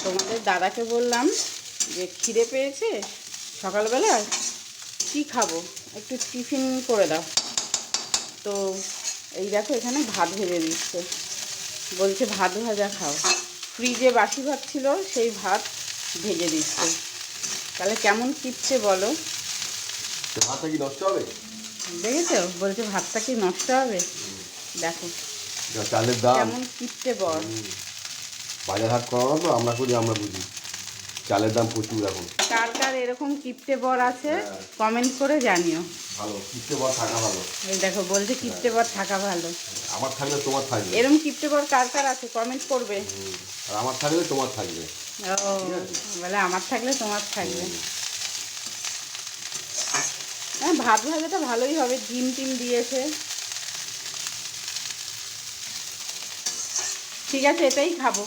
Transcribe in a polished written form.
তোমাদের দাদাকে বললাম যে খিদে পেয়েছে সকালবেলা, কি খাবো, একটু টিফিন করে দাও। তো এই দেখো এখানে ভাত ভেজে দিচ্ছে, বলছে ভাত ভাজা খাও। ফ্রিজে বাসি ভাত ছিল, সেই ভাত ভেজে দিচ্ছে। তাহলে কেমন কিপছে বলো। ভাতটা কি নষ্ট হবে? দেখেছো, বলছে ভাতটা কি নষ্ট হবে। দেখো চালের দাম কেমন কিপছে বল। বাজার হাট করা তো আমরা করি, আমরা বুঝি। চালের দাম প্রচুর এখন। কার কার এরকম কিপটে বর আছে কমেন্ট করে জানিও। ভালো কিপটে বর থাকা ভালো। এই দেখো বলছে কিপটে বর থাকা ভালো। আমার থাকলে তোমার থাকবে। এরকম কিপটে বর কার কার আছে কমেন্ট করবে। আর আমার থাকলে তোমার থাকবে। ও বলে আমার থাকলে তোমার থাকবে। হ্যাঁ, ভাত ভাজাটা ভালোই হবে, ডিম টিম দিয়েছে। ঠিক আছে, এটাই খাবো।